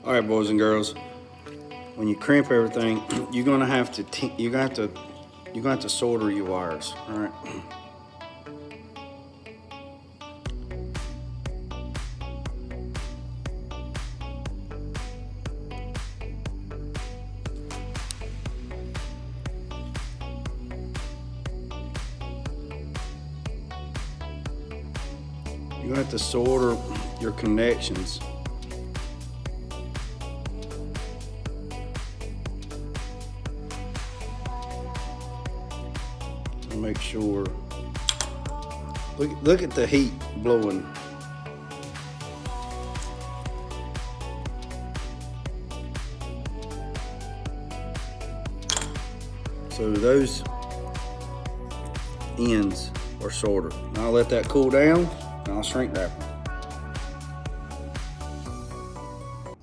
All right, boys and girls, when you crimp everything, you're gonna have to solder your wires. All right. You have to solder your connections. To make sure. Look at the heat blowing. So those ends are soldered. Now I'll let that cool down and I'll shrink wrap them.